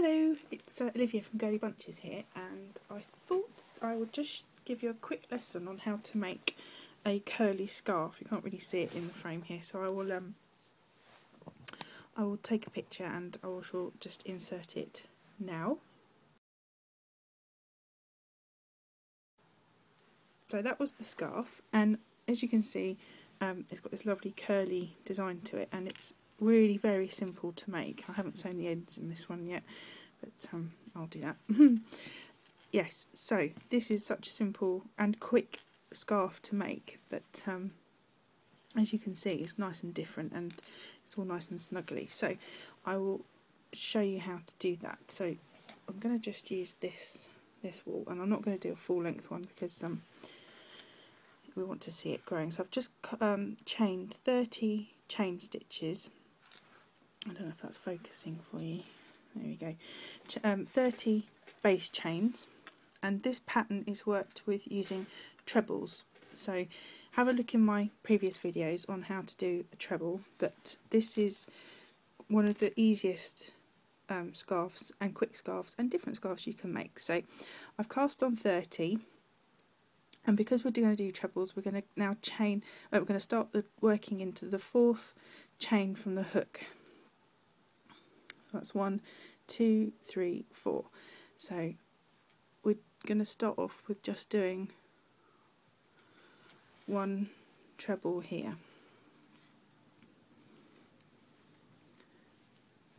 Hello, it's Olivia from Girlybunches here, and I thought I would just give you a quick lesson on how to make a curly scarf. You can't really see it in the frame here, so I will take a picture and I will just insert it now. So that was the scarf, and as you can see, it's got this lovely curly design to it, and it's really very simple to make. I haven't sewn the ends in this one yet, but I'll do that. Yes, so this is such a simple and quick scarf to make that as you can see, it's nice and different and it's all nice and snuggly. So I will show you how to do that. So I'm going to just use this wool, and I'm not going to do a full length one because we want to see it growing. So I've just chained 30 chain stitches. I don't know if that's focusing for you. There we go. 30 base chains, and this pattern is worked with using trebles. So have a look in my previous videos on how to do a treble, but this is one of the easiest scarves and quick scarves and different scarves you can make. So I've cast on 30, and because we're going to do trebles, we're going to now chain. We're going to start working into the 4th chain from the hook. That's 1, 2, 3, 4. So we're going to start off with just doing one treble here.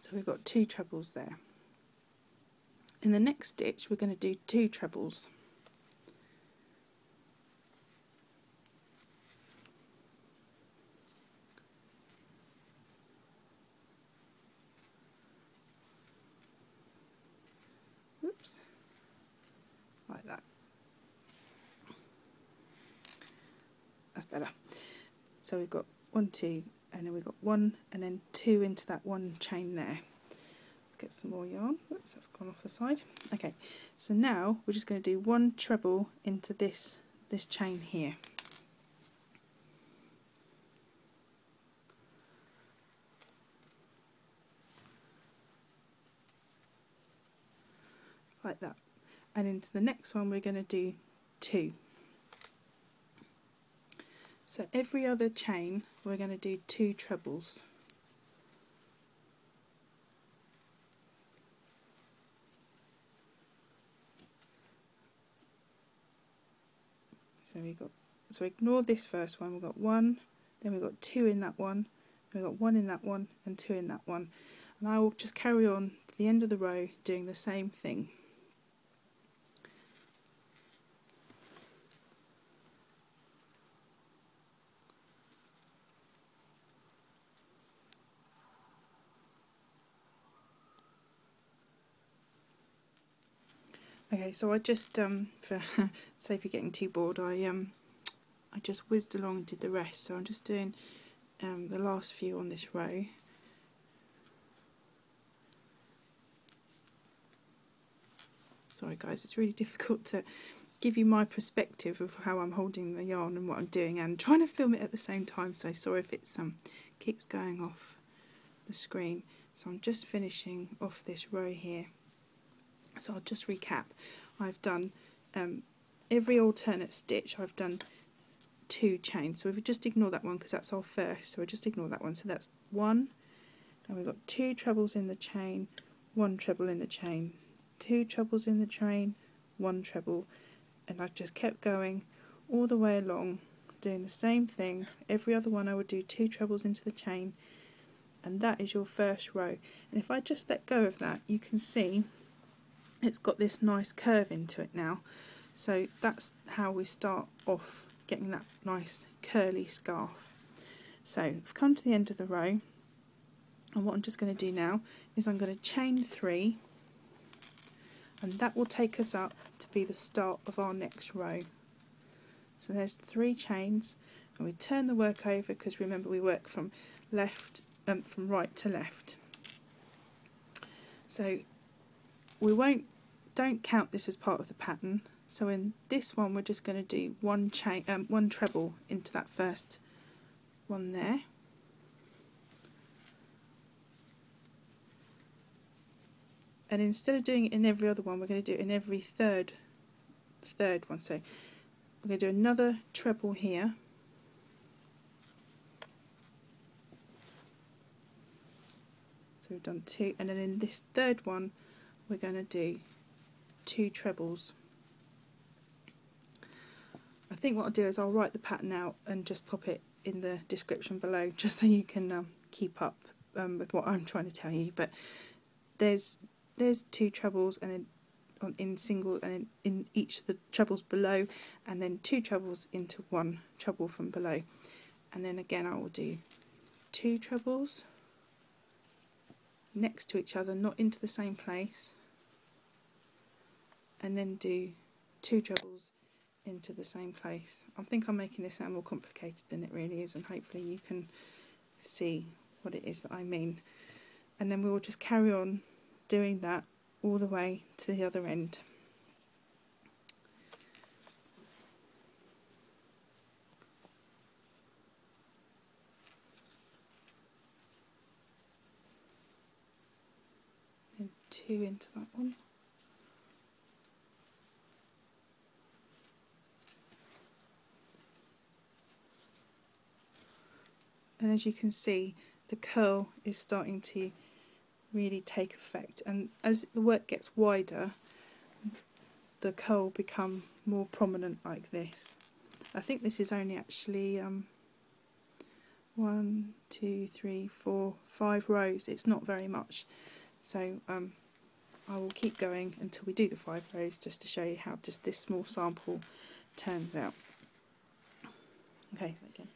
So we've got 2 trebles there. In the next stitch, we're going to do 2 trebles. Like that. That's better. So we've got 1, 2, and then we've got 1 and then 2 into that one chain there. Get some more yarn. Oops, that's gone off the side. Okay, so now we're just going to do 1 treble into this chain here. Like that. And into the next one we're going to do 2. So every other chain we're going to do 2 trebles. So ignore this first one. We've got 1, then we've got 2 in that one, we've got 1 in that one and 2 in that one. And I will just carry on to the end of the row doing the same thing. Okay, so I just for say if you're getting too bored, I just whizzed along and did the rest. So I'm just doing the last few on this row. Sorry guys, it's really difficult to give you my perspective of how I'm holding the yarn and what I'm doing and trying to film it at the same time. So sorry if it's keeps going off the screen. So I'm just finishing off this row here. So I'll just recap. I've done every alternate stitch, I've done 2 chains. So we've just ignore that one because that's our first. So we'll just ignore that one. So that's 1, and we've got 2 trebles in the chain, 1 treble in the chain, 2 trebles in the chain, 1 treble, and I've just kept going all the way along, doing the same thing. Every other one I would do 2 trebles into the chain, and that is your first row. And if I just let go of that, you can see it's got this nice curve into it now. So that's how we start off getting that nice curly scarf. So I've come to the end of the row, and what I'm just going to do now is I'm going to chain 3, and that will take us up to be the start of our next row. So there's 3 chains, and we turn the work over because remember we work from right to left. So we don't count this as part of the pattern. So in this one we're just going to do 1 treble into that first one there, and instead of doing it in every other one, we're going to do it in every third one. So we're going to do another treble here, so we've done 2, and then in this third one we're going to do 2 trebles. I think what I'll do is I'll write the pattern out and just pop it in the description below, just so you can keep up with what I'm trying to tell you. But there's 2 trebles, and then in single, and in each of the trebles below, and then 2 trebles into 1 treble from below, and then again I will do 2 trebles next to each other, not into the same place, and then do 2 trebles into the same place. I think I'm making this sound more complicated than it really is, and hopefully you can see what it is that I mean. And then we will just carry on doing that all the way to the other end. And 2 into that one. And as you can see, the curl is starting to really take effect, and as the work gets wider, the curl will become more prominent like this. I think this is only actually 1, 2, 3, 4, 5 rows. It's not very much, so I will keep going until we do the 5 rows, just to show you how just this small sample turns out. Okay, again.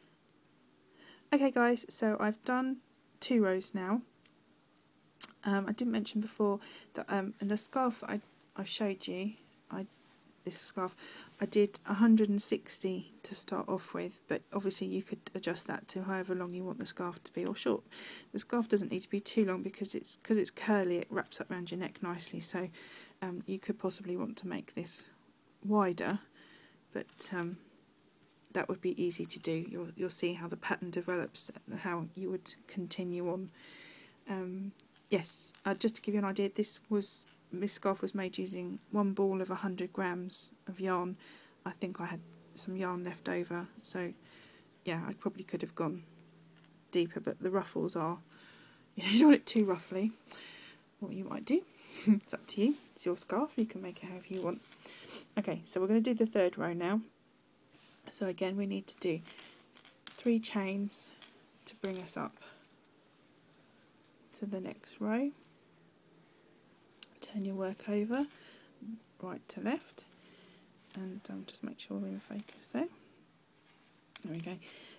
Okay guys, so I've done 2 rows now. I didn't mention before that in the scarf that I showed you, this scarf, I did 160 to start off with, but obviously you could adjust that to however long you want the scarf to be, or short. The scarf doesn't need to be too long because it's curly, it wraps up around your neck nicely, so you could possibly want to make this wider, but that would be easy to do. You'll see how the pattern develops, how you would continue on. Yes, just to give you an idea, this scarf was made using 1 ball of 100 grams of yarn. I think I had some yarn left over, so yeah, I probably could have gone deeper, but the ruffles are, you don't want it too roughly. What you might do, it's up to you. It's your scarf, you can make it however you want. Okay, so we're going to do the 3rd row now. So again, we need to do 3 chains to bring us up to the next row. Turn your work over, right to left, and just make sure we're in focus there. There we go.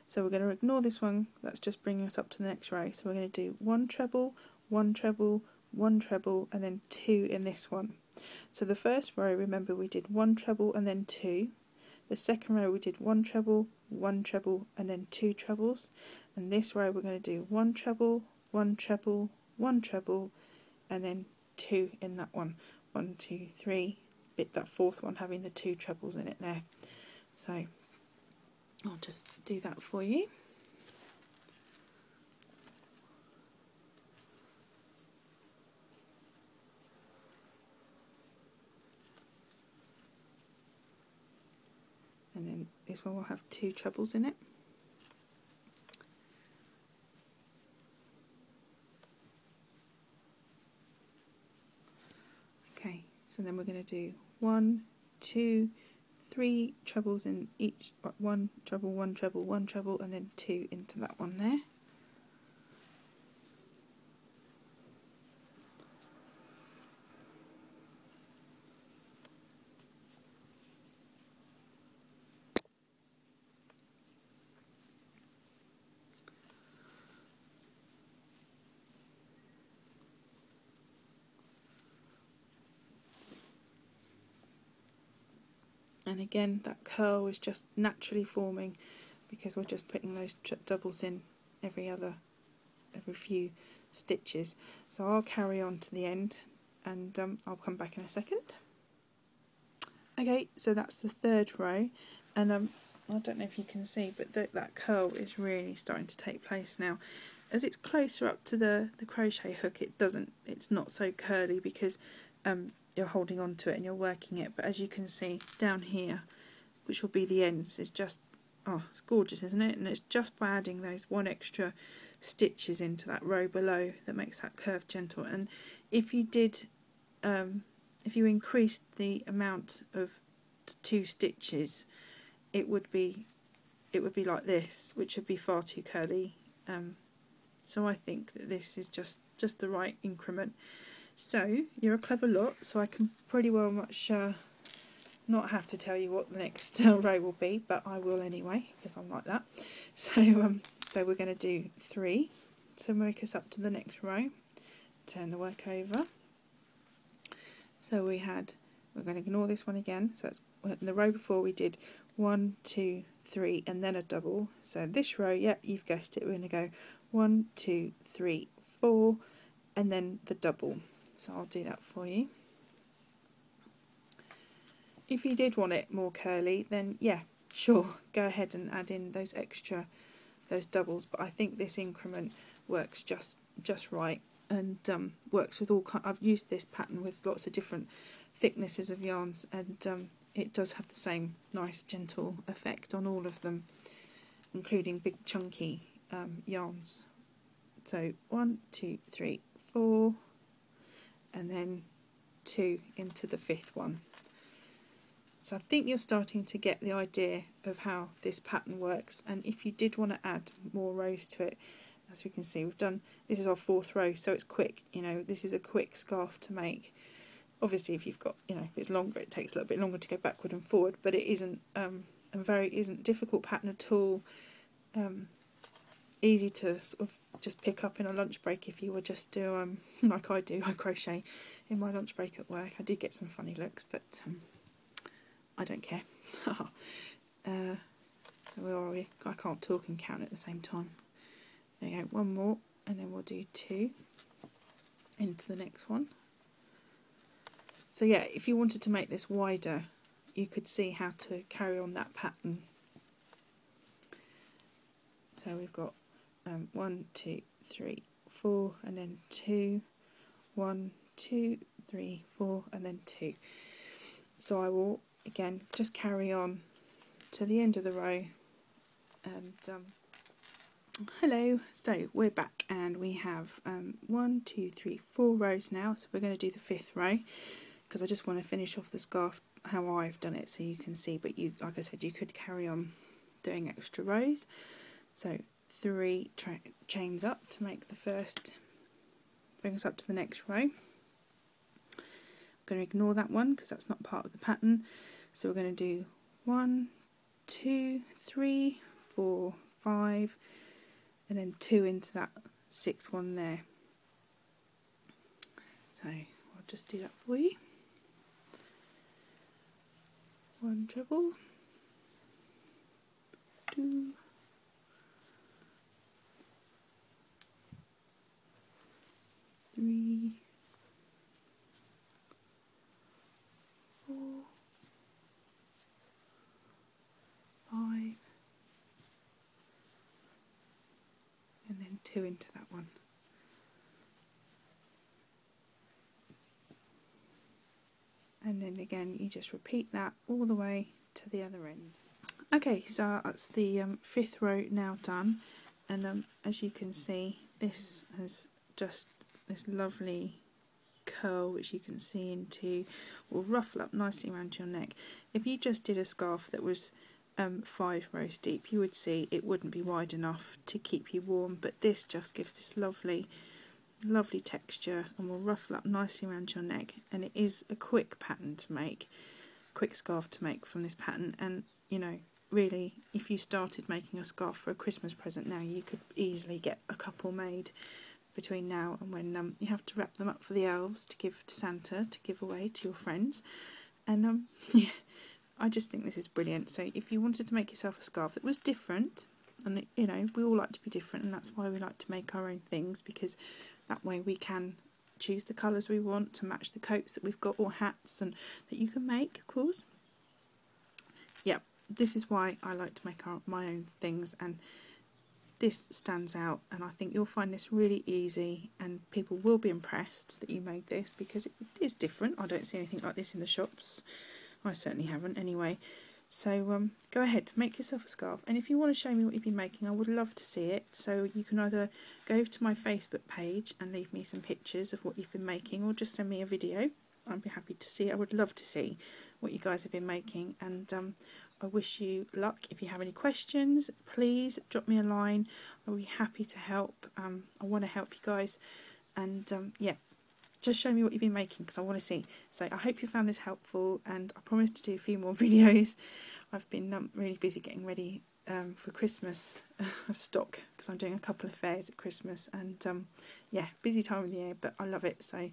So we're going to ignore this one, that's just bringing us up to the next row. So we're going to do 1 treble, 1 treble, 1 treble, and then 2 in this one. So the first row, remember, we did 1 treble and then 2. The second row we did 1 treble, 1 treble, and then 2 trebles. And this row we're going to do 1 treble, 1 treble, 1 treble, and then 2 in that one. 1, 2, 3, bit that 4th one having the 2 trebles in it there. So I'll just do that for you. And then this one will have 2 trebles in it. Okay, so then we're going to do 1, 2, 3 trebles in each, 1 treble, 1 treble, 1 treble, and then 2 into that one there. And again, that curl is just naturally forming because we're just putting those doubles in every few stitches. So I'll carry on to the end, and I'll come back in a second. Okay, so that's the 3rd row, and I don't know if you can see, but that curl is really starting to take place now. as it's closer up to the crochet hook, it's not so curly because you're holding on to it and you're working it. But as you can see down here, which will be the ends, it's just, oh, it's gorgeous, isn't it? And it's just by adding those one extra stitches into that row below that makes that curve gentle. And if you did, if you increased the amount of 2 stitches, it would be like this, which would be far too curly. So I think that this is just the right increment. So you're a clever lot, so I can pretty well much not have to tell you what the next row will be, but I will anyway, because I'm like that. So so we're going to do 3 to make us up to the next row. Turn the work over. So we're going to ignore this one again. So it's in the row before we did 1, 2, 3 and then a double. So this row, yeah, you've guessed it, we're going to go 1, 2, 3, 4 and then the double. So I'll do that for you. If you did want it more curly, then yeah, sure, go ahead and add in those doubles, but I think this increment works just right, and works with all I've used this pattern with lots of different thicknesses of yarns, and it does have the same nice gentle effect on all of them, including big chunky yarns. So 1, 2, 3, 4 and then 2 into the 5th one. So I think you're starting to get the idea of how this pattern works, and if you did want to add more rows to it, as we can see, this is our 4th row, so it's quick, you know, this is a quick scarf to make. Obviously if you've got, you know, if it's longer, it takes a little bit longer to go backward and forward, but it isn't isn't difficult pattern at all. Easy to sort of just pick up in a lunch break if you were just do like I do. I crochet in my lunch break at work. I do get some funny looks, but I don't care. So where are we? I can't talk and count at the same time. There you go, one more, and then we'll do 2 into the next one. So yeah, if you wanted to make this wider, you could see how to carry on that pattern. So we've got 1, 2, 3, 4, and then 2, 1, 2, 3, 4, and then 2. So I will again just carry on to the end of the row, and hello, so we're back and we have 1, 2, 3, 4 rows now. So we're going to do the 5th row because I just want to finish off the scarf how I've done it so you can see, but you, like I said, you could carry on doing extra rows. So 3 chains up to make the first, bring us up to the next row. I'm going to ignore that one because that's not part of the pattern. So we're going to do 1, 2, 3, 4, 5 and then 2 into that 6th one there. So I'll just do that for you. 1 treble, 2, 3, 4, 5 and then 2 into that one. And then again you just repeat that all the way to the other end. Okay, so that's the 5th row now done, and as you can see, this has just this lovely curl which you can see into, will ruffle up nicely around your neck. If you just did a scarf that was 5 rows deep, you would see it wouldn't be wide enough to keep you warm, but this just gives this lovely texture and will ruffle up nicely around your neck, and it is a quick pattern to make, quick scarf to make from this pattern. And you know, really, if you started making a scarf for a Christmas present now, you could easily get a couple made between now and when you have to wrap them up for the elves to give to Santa to give away to your friends. And yeah, I just think this is brilliant. So if you wanted to make yourself a scarf that was different, and you know, we all like to be different, and that's why we like to make our own things, because that way we can choose the colours we want to match the coats that we've got, or hats, and that you can make, of course. Yeah, this is why I like to make my own things, and this stands out, and I think you'll find this really easy, and people will be impressed that you made this because it is different. I don't see anything like this in the shops. I certainly haven't anyway. So go ahead, make yourself a scarf, and if you want to show me what you've been making, I would love to see it. So you can either go to my Facebook page and leave me some pictures of what you've been making, or just send me a video. I'd be happy to see it. I would love to see what you guys have been making, and I wish you luck. If you have any questions, please drop me a line. I'll be happy to help. I want to help you guys, and yeah, just show me what you've been making because I want to see. So I hope you found this helpful, and I promise to do a few more videos. I've been really busy getting ready for Christmas stock, because I'm doing a couple of fairs at Christmas, and yeah, busy time of the year, but I love it. So I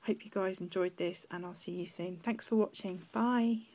hope you guys enjoyed this, and I'll see you soon. Thanks for watching. Bye.